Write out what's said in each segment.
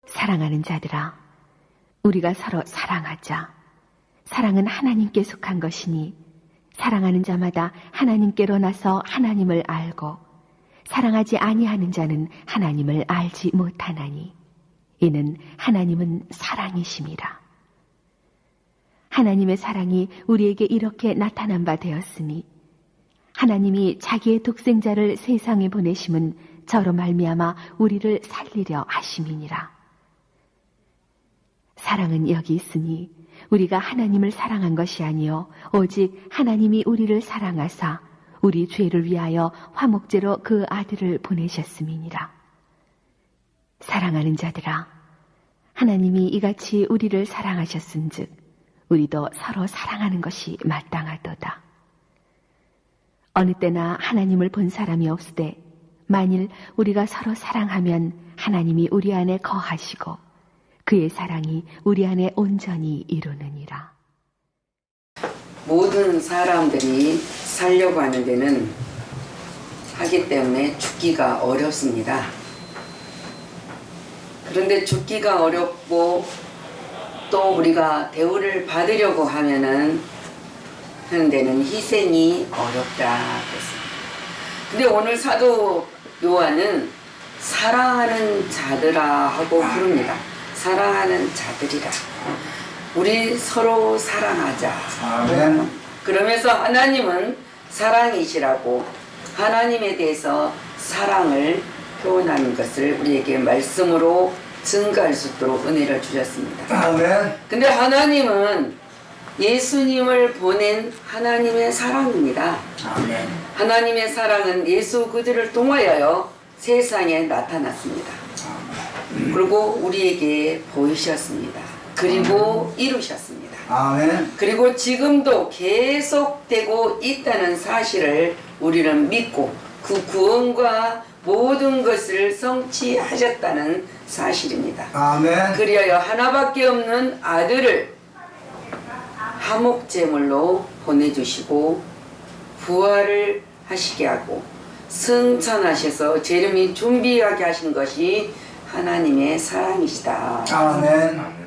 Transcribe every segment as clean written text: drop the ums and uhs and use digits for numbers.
사랑하는 자들아, 우리가 서로 사랑하자. 사랑은 하나님께 속한 것이니 사랑하는 자마다 하나님께로 나서 하나님을 알고 사랑하지 아니하는 자는 하나님을 알지 못하나니 이는 하나님은 사랑이심이라. 하나님의 사랑이 우리에게 이렇게 나타난 바 되었으니 하나님이 자기의 독생자를 세상에 보내심은 저로 말미암아 우리를 살리려 하심이니라. 사랑은 여기 있으니 우리가 하나님을 사랑한 것이 아니요 오직 하나님이 우리를 사랑하사 우리 죄를 위하여 화목제로 그 아들을 보내셨음이니라. 사랑하는 자들아, 하나님이 이같이 우리를 사랑하셨은즉 우리도 서로 사랑하는 것이 마땅하도다. 어느 때나 하나님을 본 사람이 없으되 만일 우리가 서로 사랑하면 하나님이 우리 안에 거하시고 그의 사랑이 우리 안에 온전히 이루느니라. 모든 사람들이 살려고 하는 데는 하기 때문에 죽기가 어렵습니다. 그런데 죽기가 어렵고 또 우리가 대우를 받으려고 하는 데는 희생이 어렵다 그랬습니다. 근데 오늘 사도 요한은 사랑하는 자들아 하고 부릅니다. 사랑하는 자들이라. 우리 서로 사랑하자. 아멘. 그러면서 하나님은 사랑이시라고 하나님에 대해서 사랑을 표현하는 것을 우리에게 말씀으로 증거할 수 있도록 은혜를 주셨습니다. 아멘. 근데 하나님은 예수님을 보낸 하나님의 사랑입니다. 아멘. 하나님의 사랑은 예수 그들을 통하여 세상에 나타났습니다. 그리고 우리에게 보이셨습니다. 그리고 이루셨습니다. 아멘. 그리고 지금도 계속되고 있다는 사실을 우리는 믿고 그 구원과 모든 것을 성취하셨다는 사실입니다. 아멘. 그리하여 하나밖에 없는 아들을 화목제물로 보내주시고 부활을 하시게 하고 승천하셔서 재림이 준비하게 하신 것이 하나님의 사랑이시다. 아멘.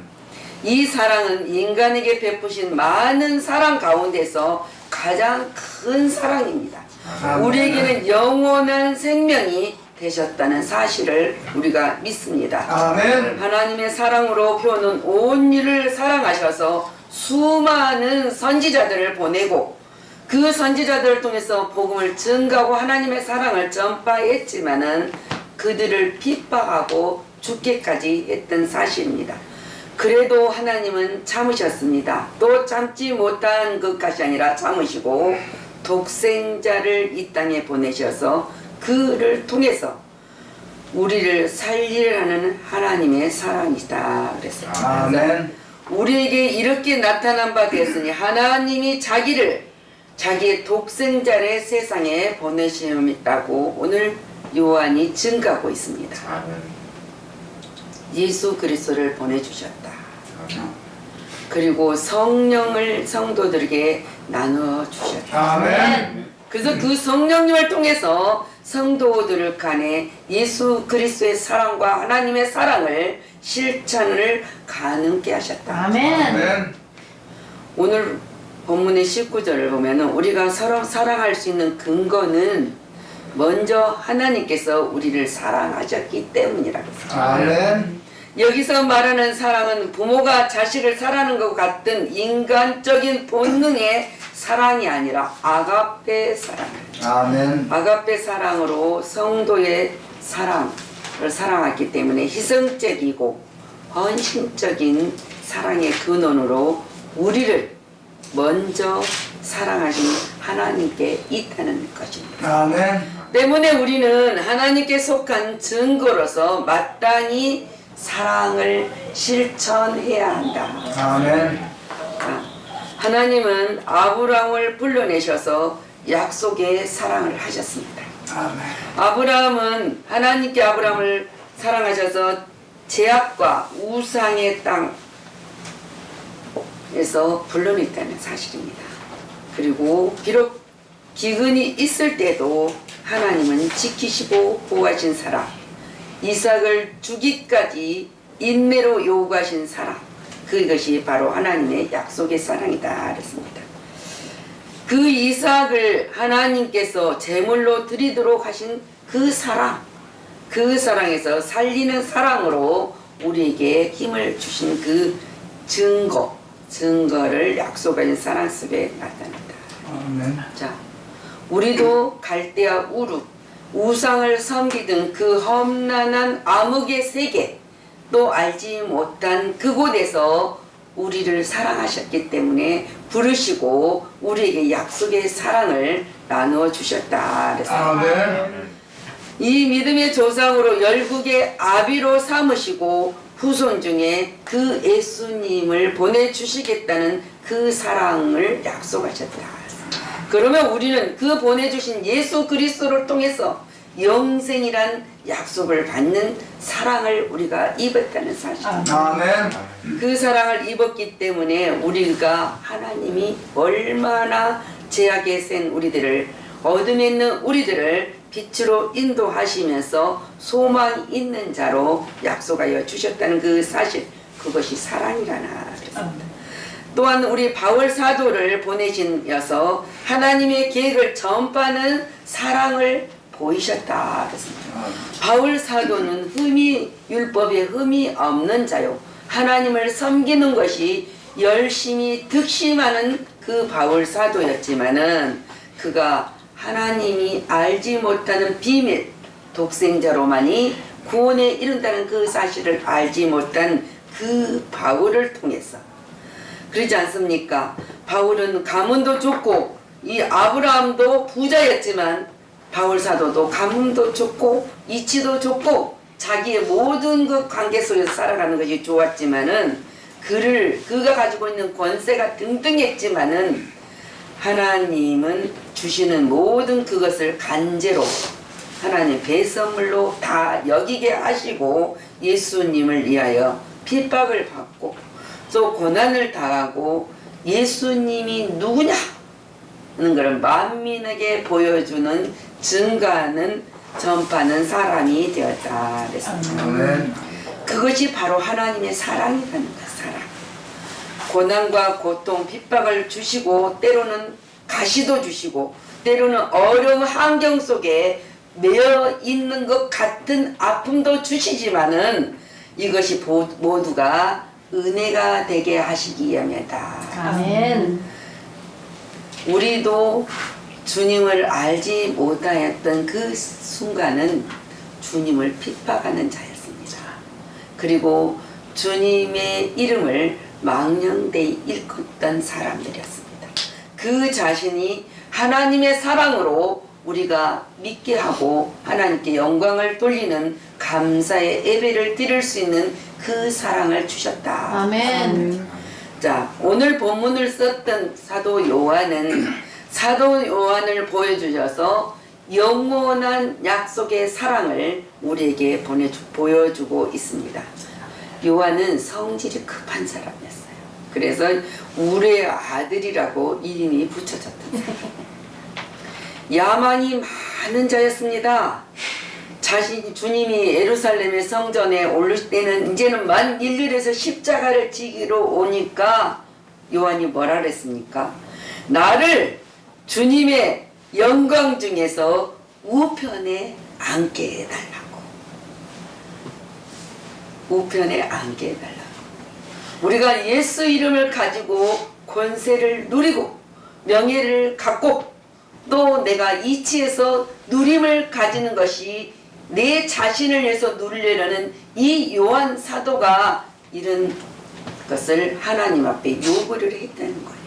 이 사랑은 인간에게 베푸신 많은 사랑 가운데서 가장 큰 사랑입니다. 아멘. 우리에게는 영원한 생명이 되셨다는 사실을 우리가 믿습니다. 아멘. 하나님의 사랑으로 표현은 온 일을 사랑하셔서 수많은 선지자들을 보내고 그 선지자들을 통해서 복음을 증가하고 하나님의 사랑을 전파했지만은 그들을 핍박하고 죽게까지 했던 사실입니다. 그래도 하나님은 참으셨습니다. 또 참지 못한 것까지 아니라 참으시고 독생자를 이 땅에 보내셔서 그를 통해서 우리를 살리라는 하나님의 사랑이다 그랬어요. 아멘. 우리에게 이렇게 나타난 바 되었으니 하나님이 자기의 독생자를 세상에 보내시었다고 오늘 요한이 증거하고 있습니다. 예수 그리스도를 보내주셨다. 그리고 성령을 성도들에게 나눠주셨다. 아멘. 그래서 그 성령님을 통해서 성도들 간에 예수 그리스도의 사랑과 하나님의 사랑을 실천을 가능케 하셨다. 아멘. 오늘 본문의 19절을 보면 우리가 서로 사랑할 수 있는 근거는 먼저 하나님께서 우리를 사랑하셨기 때문이라고 했습니다. 아멘. 여기서 말하는 사랑은 부모가 자식을 사랑하는 것 같은 인간적인 본능의 사랑이 아니라 아가페 사랑. 아멘. 아가페 사랑으로 성도의 사랑을 사랑했기 때문에 희생적이고 헌신적인 사랑의 근원으로 우리를 먼저 사랑하신 하나님께 있다는 것입니다. 아멘. 때문에 우리는 하나님께 속한 증거로서 마땅히 사랑을 실천해야 한다. 아멘. 하나님은 아브라함을 불러내셔서 약속의 사랑을 하셨습니다. 아멘. 아브라함은 하나님께 아브라함을 사랑하셔서 제약과 우상의 땅에서 불러냈다는 사실입니다. 그리고 비록 기근이 있을 때도 하나님은 지키시고 보호하신 사랑, 이삭을 주기까지 인내로 요구하신 사랑, 그것이 바로 하나님의 약속의 사랑이다 그랬습니다. 그 이삭을 하나님께서 제물로 드리도록 하신 그 사랑, 그 사랑에서 살리는 사랑으로 우리에게 힘을 주신 그 증거를 약속하신 사랑 속에 나타납니다. 아멘. 자, 우리도 갈대아 우르, 우상을 섬기던 그 험난한 암흑의 세계, 또 알지 못한 그곳에서 우리를 사랑하셨기 때문에 부르시고 우리에게 약속의 사랑을 나누어 주셨다 그랬습니다. 아멘. 이 믿음의 조상으로 열국의 아비로 삼으시고 후손 중에 그 예수님을 보내주시겠다는 그 사랑을 약속하셨다. 그러면 우리는 그 보내주신 예수 그리스도를 통해서 영생이란 약속을 받는 사랑을 우리가 입었다는 사실. 아멘. 그 사랑을 입었기 때문에 우리가 하나님이 얼마나 죄악에 센 우리들을, 어둠에 있는 우리들을 빛으로 인도하시면서 소망 있는 자로 약속하여 주셨다는 그 사실, 그것이 사랑이라나 그랬습니다. 또한 우리 바울 사도를 보내시면서 하나님의 계획을 전파하는 사랑을 보이셨다 그랬습니다. 바울 사도는 율법에 흠이 없는 자요, 하나님을 섬기는 것이 열심히 득심하는 그 바울 사도였지만은 그가 하나님이 알지 못하는 비밀, 독생자로만이 구원에 이른다는 그 사실을 알지 못한 그 바울을 통해서, 그러지 않습니까? 바울은 가문도 좋고 이 아브라함도 부자였지만 바울 사도도 가문도 좋고 이치도 좋고 자기의 모든 그 관계 속에서 살아가는 것이 좋았지만은 그가 가지고 있는 권세가 등등했지만은 하나님은 주시는 모든 그것을 간제로 하나님 배선물로 다 여기게 하시고 예수님을 위하여 핍박을 받고 또 고난을 당하고 예수님이 누구냐 하는 것을 만민에게 보여주는, 증가하는, 전파하는 사람이 되었다 그랬습니다. 아멘. 그것이 바로 하나님의 사랑이라는 것. 사랑. 고난과 고통, 핍박을 주시고 때로는 가시도 주시고 때로는 어려운 환경 속에 매여 있는 것 같은 아픔도 주시지만은 이것이 모두가 은혜가 되게 하시기 위함이다. 아멘. 우리도 주님을 알지 못하였던 그 순간은 주님을 핍박하는 자였습니다. 그리고 주님의 이름을 망령되이 일컫던 사람들이었습니다. 그 자신이 하나님의 사랑으로 우리가 믿게 하고 하나님께 영광을 돌리는 감사의 예배를 드릴 수 있는 그 사랑을 주셨다. 아멘. 자, 오늘 본문을 썼던 사도 요한은 사도 요한을 보여주셔서 영원한 약속의 사랑을 우리에게 보여주고 있습니다. 요한은 성질이 급한 사람이었어요. 그래서 우리의 아들이라고 이름이 붙여졌던 사람. 야망이 많은 자였습니다. 주님이 예루살렘의 성전에 오를 때는 이제는 만 일일에서 십자가를 지기로 오니까 요한이 뭐라 그랬습니까? 나를 주님의 영광 중에서 우편에 앉게 해달라고. 우편에 앉게 해달라고. 우리가 예수 이름을 가지고 권세를 누리고 명예를 갖고 또 내가 이치에서 누림을 가지는 것이 내 자신을 위해서 누리려는 이 요한 사도가 이런 것을 하나님 앞에 요구를 했다는 거예요.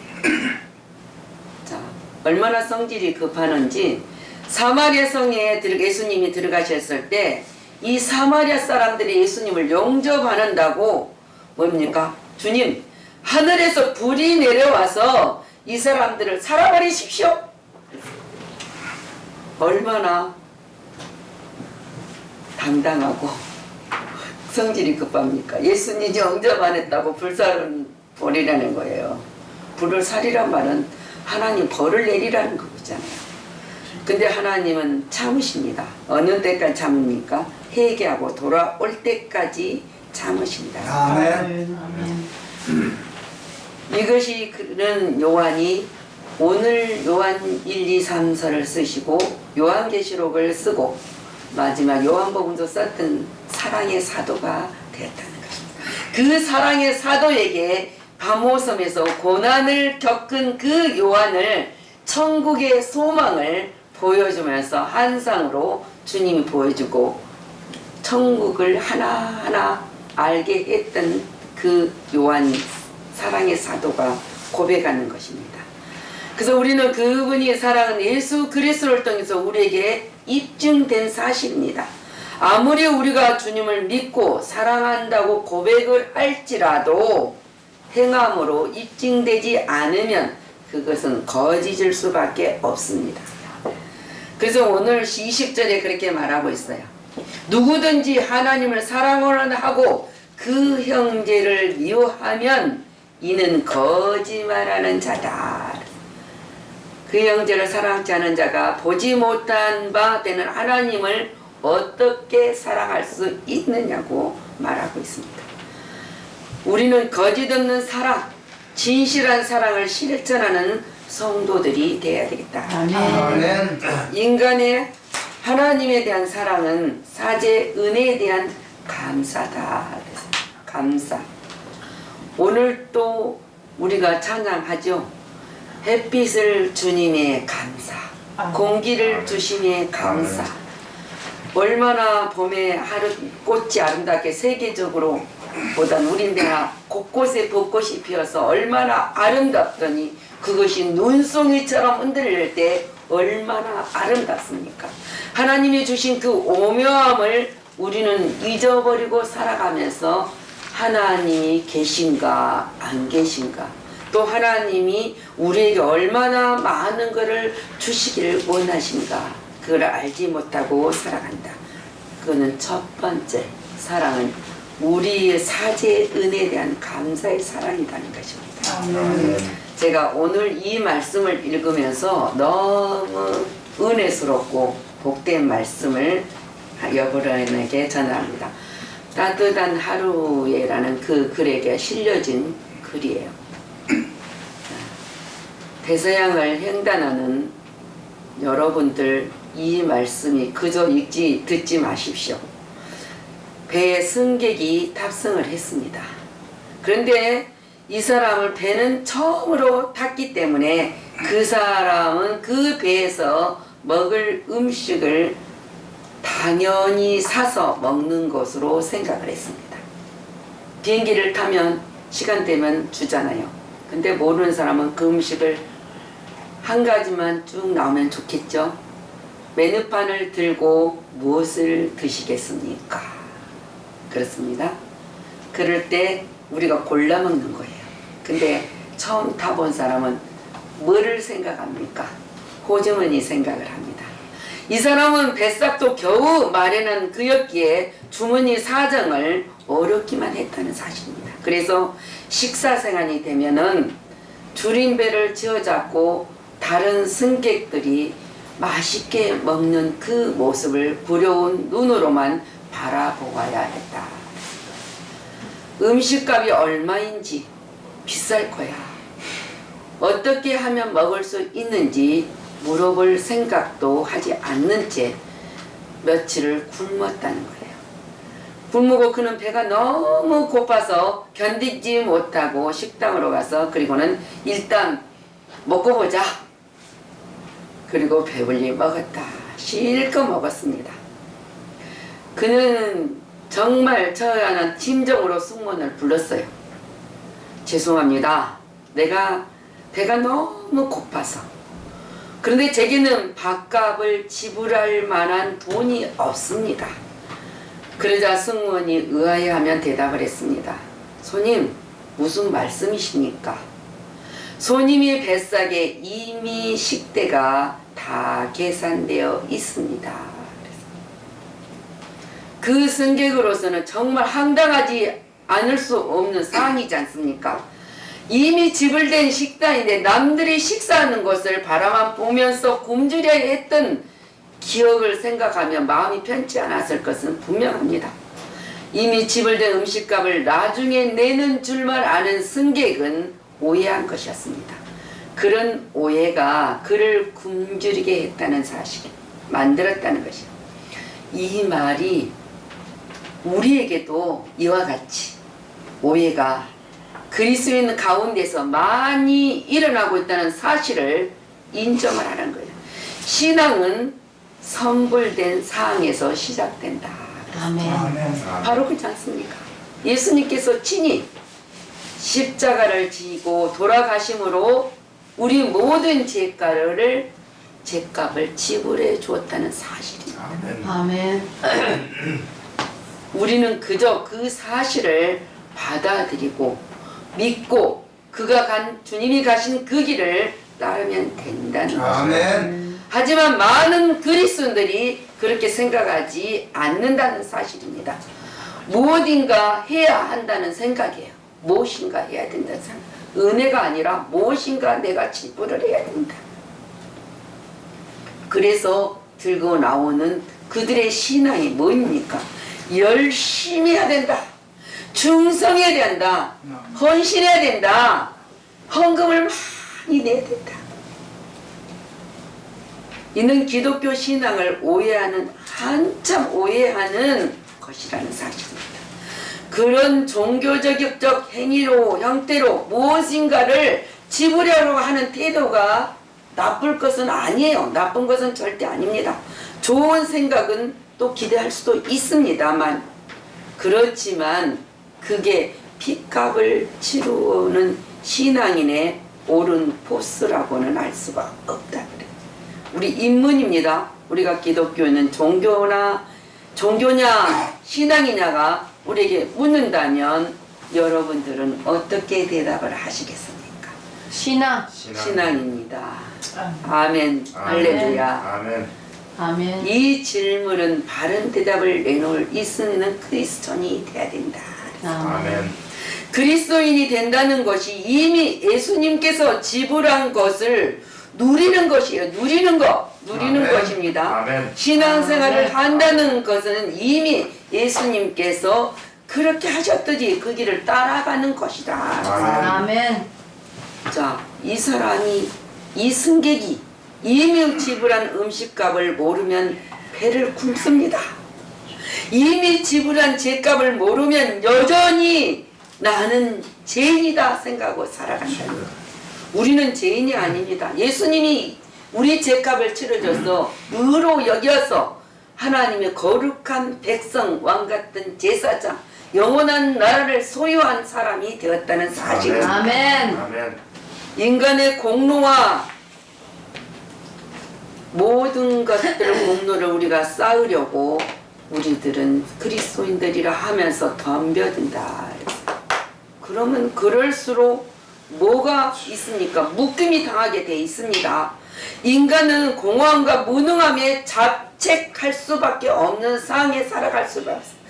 자, 얼마나 성질이 급하는지 사마리아 성에 예수님이 들어가셨을 때 이 사마리아 사람들이 예수님을 영접하는다고 뭡니까? 주님, 하늘에서 불이 내려와서 이 사람들을 살아버리십시오. 얼마나 당당하고 성질이 급합니까? 예수님 영접 안 했다고 불사를 버리라는 거예요. 불을 살이란 말은 하나님 벌을 내리라는 거잖아요. 근데 하나님은 참으십니다. 어느 때까지 참습니까? 회개하고 돌아올 때까지 참으신다. 아멘. 이것이 그는 요한이 오늘 요한 1, 2, 3서를 쓰시고 요한계시록을 쓰고 마지막 요한복음도 썼던 사랑의 사도가 되었다는 것입니다. 그 사랑의 사도에게 바모섬에서 고난을 겪은 그 요한을 천국의 소망을 보여주면서 한상으로 주님이 보여주고 천국을 하나하나 알게 했던 그 요한 사랑의 사도가 고백하는 것입니다. 그래서 우리는 그분의 사랑은 예수 그리스도를 통해서 우리에게 입증된 사실입니다. 아무리 우리가 주님을 믿고 사랑한다고 고백을 할지라도 행함으로 입증되지 않으면 그것은 거짓일 수밖에 없습니다. 그래서 오늘 20절에 그렇게 말하고 있어요. 누구든지 하나님을 사랑하고 그 형제를 미워하면 이는 거짓말하는 자다. 그 형제를 사랑하지 않은 자가 보지 못한 바 되는 하나님을 어떻게 사랑할 수 있느냐고 말하고 있습니다. 우리는 거짓 없는 사랑, 진실한 사랑을 실천하는 성도들이 되어야 되겠다. 아멘. 인간의 하나님에 대한 사랑은 사제 은혜에 대한 감사다. 감사. 오늘 또 우리가 찬양하죠. 햇빛을 주님의 감사, 공기를 주심의 감사. 얼마나 봄에 하루 꽃이 아름답게 세계적으로 보단 우리나라 곳곳에 벚꽃이 피어서 얼마나 아름답더니 그것이 눈송이처럼 흔들릴 때 얼마나 아름답습니까? 하나님이 주신 그 오묘함을 우리는 잊어버리고 살아가면서 하나님이 계신가 안 계신가, 또 하나님이 우리에게 얼마나 많은 것을 주시기를 원하신가, 그걸 알지 못하고 살아간다. 그거는 첫 번째 사랑은 우리의 사제의 은혜에 대한 감사의 사랑이라는 것입니다. 제가 오늘 이 말씀을 읽으면서 너무 은혜스럽고 복된 말씀을 여러분에게 전합니다. 따뜻한 하루에라는 그 글에게 실려진 글이에요. 대서양을 횡단하는 여러분들, 이 말씀이 그저 듣지 마십시오. 배에 승객이 탑승을 했습니다. 그런데 이 사람을 배는 처음으로 탔기 때문에 그 사람은 그 배에서 먹을 음식을 당연히 사서 먹는 것으로 생각을 했습니다. 비행기를 타면 시간 되면 주잖아요. 근데 모르는 사람은 그 음식을 한 가지만 쭉 나오면 좋겠죠. 메뉴판을 들고 무엇을 드시겠습니까? 그렇습니다. 그럴 때 우리가 골라 먹는 거예요. 근데 처음 타본 사람은 뭐를 생각합니까? 호주머니 생각을 합니다. 이 사람은 뱃삭도 겨우 마련한 그였기에 주머니 사정을 어렵기만 했다는 사실입니다. 그래서 식사 시간이 되면은 줄임배를 쥐어잡고 다른 승객들이 맛있게 먹는 그 모습을 부러운 눈으로만 바라보아야 했다. 음식값이 얼마인지, 비쌀 거야. 어떻게 하면 먹을 수 있는지 물어볼 생각도 하지 않는 채 며칠을 굶었다는 거예요. 굶고 그는 배가 너무 고파서 견디지 못하고 식당으로 가서 그리고는 일단 먹고 보자. 그리고 배불리 먹었다. 실컷 먹었습니다. 그는 정말 처연한 심정으로 승무원을 불렀어요. 죄송합니다. 내가 배가 너무 고파서. 그런데 제게는 밥값을 지불할 만한 돈이 없습니다. 그러자 승무원이 의아해하며 대답을 했습니다. 손님, 무슨 말씀이십니까? 손님의 뱃삭에 이미 식대가 다 계산되어 있습니다. 그 승객으로서는 정말 황당하지 않을 수 없는 상황이지 않습니까? 이미 지불된 식단인데 남들이 식사하는 것을 바라만 보면서 굶주려 했던 기억을 생각하며 마음이 편치 않았을 것은 분명합니다. 이미 지불된 음식값을 나중에 내는 줄만 아는 승객은 오해한 것이었습니다. 그런 오해가 그를 굶주리게 했다는 사실, 만들었다는 것이요. 이 말이 우리에게도 이와 같이 오해가 그리스도인 가운데서 많이 일어나고 있다는 사실을 인정을 하는 거예요. 신앙은 선불된 사항에서 시작된다. 아멘. 아멘. 바로 그렇지 않습니까? 예수님께서 친히 십자가를 지고 돌아가심으로 우리 모든 죄값을 지불해 주었다는 사실입니다. 아멘. 아멘. 우리는 그저 그 사실을 받아들이고 믿고 주님이 가신 그 길을 따르면 된다는 거죠. 아멘. 하지만 많은 그리스도인들이 그렇게 생각하지 않는다는 사실입니다. 무엇인가 해야 한다는 생각이에요. 무엇인가 해야 된다는 생각. 은혜가 아니라 무엇인가 내가 지불을 해야 된다. 그래서 들고 나오는 그들의 신앙이 뭡니까? 열심히 해야 된다. 충성해야 된다. 헌신해야 된다. 헌금을 많이 내야 된다. 이는 기독교 신앙을 한참 오해하는 것이라는 사실입니다. 그런 종교적 형태로 무엇인가를 지불하려고 하는 태도가 나쁠 것은 아니에요. 나쁜 것은 절대 아닙니다. 좋은 생각은 또 기대할 수도 있습니다만, 그렇지만 그게 핏값을 치르는 신앙인의 옳은 포스라고는 알 수가 없다 그래요. 우리 인문입니다. 우리가 기독교는 종교냐 신앙이냐가 우리에게 묻는다면 여러분들은 어떻게 대답을 하시겠습니까? 신앙입니다. 아멘. 할렐루야. 아멘. 아멘. 이 질문은 바른 대답을 내놓을 있는 그리스도인이 돼야 된다. 아멘. 그리스도인이 된다는 것이 이미 예수님께서 지불한 것을 누리는 것이에요. 누리는 아멘. 것입니다. 아멘. 신앙생활을 아멘. 한다는 것은 이미 예수님께서 그렇게 하셨듯이 그 길을 따라가는 것이다. 아멘. 자, 이 승객이 이미 지불한 음식값을 모르면 배를 굶습니다. 이미 지불한 죄값을 모르면 여전히 나는 죄인이다 생각하고 살아간다. 우리는 죄인이 아닙니다. 예수님이 우리 죄값을 치러줘서 의로 여겨서 하나님의 거룩한 백성, 왕같은 제사장, 영원한 나라를 소유한 사람이 되었다는 사실입니다. 아멘. 아멘. 인간의 공로와 모든 것들을 공로를 우리가 쌓으려고 우리들은 그리스도인들이라 하면서 덤벼든다. 그러면 그럴수록 뭐가 있습니까? 묶임이 당하게 돼 있습니다. 인간은 공허함과 무능함에 자책할 수밖에 없는 상황에 살아갈 수밖에 없습니다.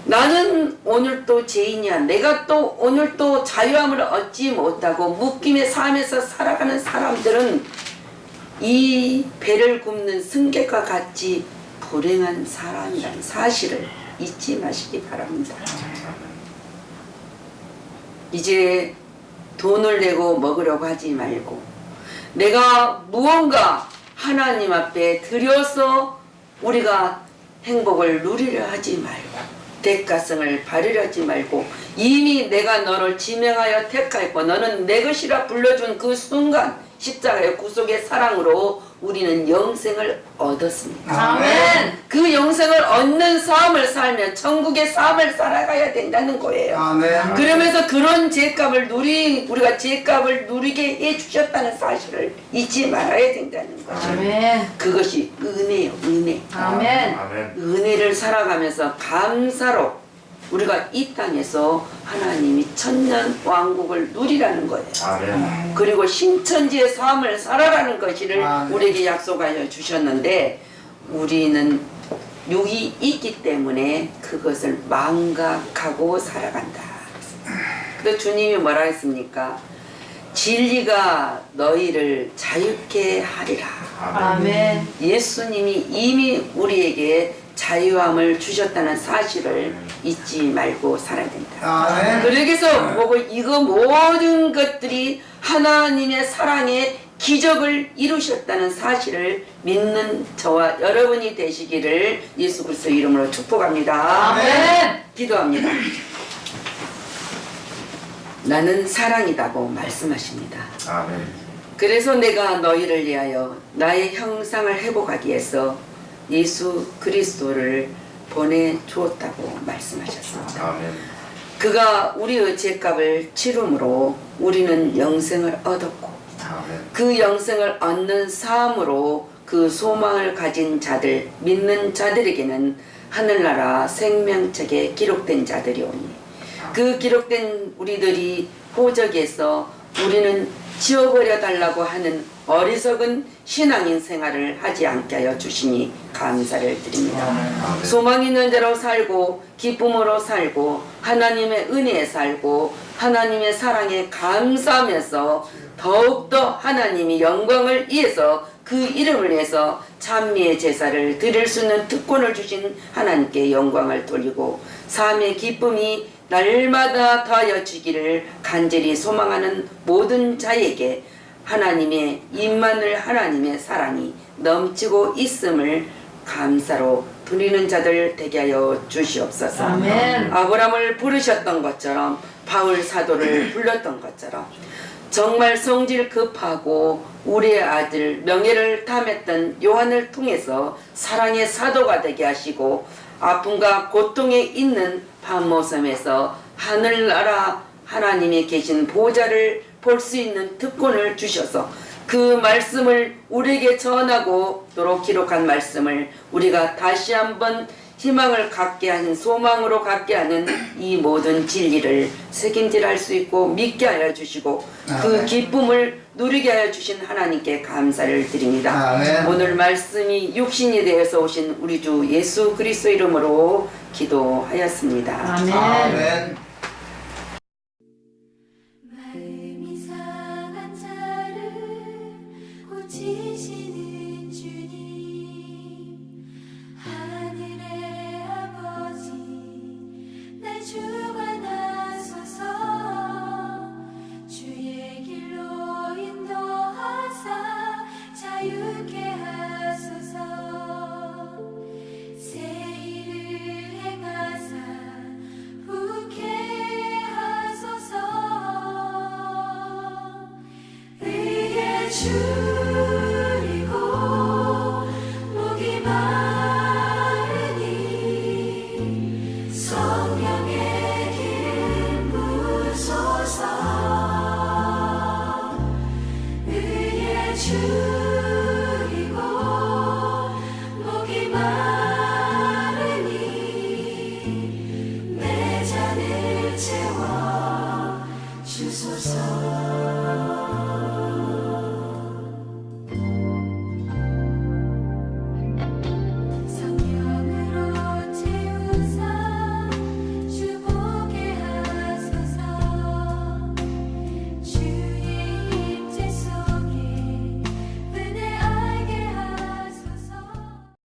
나는 오늘 또 죄인이야. 내가 또 오늘 또 자유함을 얻지 못하고 묶임의 삶에서 살아가는 사람들은 이 배를 굽는 승객과 같이 불행한 사람이라는 사실을 잊지 마시기 바랍니다. 이제 돈을 내고 먹으려고 하지 말고 내가 무언가 하나님 앞에 드려서 우리가 행복을 누리려 하지 말고 대가성을 바르려 하지 말고 이미 내가 너를 지명하여 택하였고 너는 내 것이라 불러준 그 순간 십자가의 구속의 사랑으로 우리는 영생을 얻었습니다. 아멘. 그 영생을 얻는 삶을 살면 천국의 삶을 살아가야 된다는 거예요. 아멘. 그러면서 그런 우리가 죄값을 누리게 해주셨다는 사실을 잊지 말아야 된다는 거죠. 아멘. 그것이 은혜요, 은혜. 아멘. 아멘. 은혜를 살아가면서 감사로 우리가 이 땅에서 하나님이 천년 왕국을 누리라는 거예요. 아멘. 그리고 신천지의 삶을 살아라는 것을 아멘. 우리에게 약속하여 주셨는데 우리는 육이 있기 때문에 그것을 망각하고 살아간다. 그래서 주님이 뭐라 했습니까? 진리가 너희를 자유케 하리라. 아멘. 예수님이 이미 우리에게 자유함을 주셨다는 사실을 잊지 말고 살아야 된다. 아멘. 그러기서 보고 이거 모든 것들이 하나님의 사랑의 기적을 이루셨다는 사실을 믿는 저와 여러분이 되시기를 예수 그리스도 이름으로 축복합니다. 아멘. 기도합니다. 나는 사랑이다고 말씀하십니다. 아멘. 그래서 내가 너희를 위하여 나의 형상을 회복하기 위해서 예수 그리스도를 보내주었다고 말씀하셨습니다. 아멘. 그가 우리의 죄값을 치름으로 우리는 영생을 얻었고 아멘. 그 영생을 얻는 삶으로 그 소망을 가진 자들 믿는 자들에게는 하늘나라 생명책에 기록된 자들이오니 그 기록된 우리들이 호적에서 우리는 지워버려 달라고 하는 어리석은 신앙인 생활을 하지 않게 하여 주시니 감사를 드립니다. 아멘. 소망 있는 자로 살고 기쁨으로 살고 하나님의 은혜에 살고 하나님의 사랑에 감사하면서 더욱더 하나님이 영광을 위해서 그 이름을 위해서 찬미의 제사를 드릴 수 있는 특권을 주신 하나님께 영광을 돌리고 삶의 기쁨이 날마다 더하여 주기를 간절히 소망하는 모든 자에게 하나님의 임마누엘 하나님의 사랑이 넘치고 있음을 감사로 드리는 자들 되게 하여 주시옵소서. 아멘. 아브라함을 부르셨던 것처럼 바울 사도를 불렀던 것처럼 정말 성질 급하고 우리의 아들 명예를 탐했던 요한을 통해서 사랑의 사도가 되게 하시고 아픔과 고통에 있는 밤모섬에서 하늘나라 하나님이 계신 보좌를 볼 수 있는 특권을 주셔서 그 말씀을 우리에게 전하고도록 기록한 말씀을 우리가 다시 한번 희망을 갖게 하는 소망으로 갖게 하는 이 모든 진리를 책임질할 수 있고 믿게 하여 주시고 그 기쁨을 누리게 하여 주신 하나님께 감사를 드립니다. 아멘. 오늘 말씀이 육신이 되어서 오신 우리 주 예수 그리스도 이름으로 기도하였습니다. 아멘. 아멘. 마음이 상한 자를 고치시는 주님 하늘의 아버지 날 주관하소서 주의 길로 인도하사 자유케 하소서 새 일을 행하사 후케 하소서 의에 줄이고 목이 마르니 성령의 기름 부소서 의에 줄이고 목이 마르니 내 잔을 채워 주소서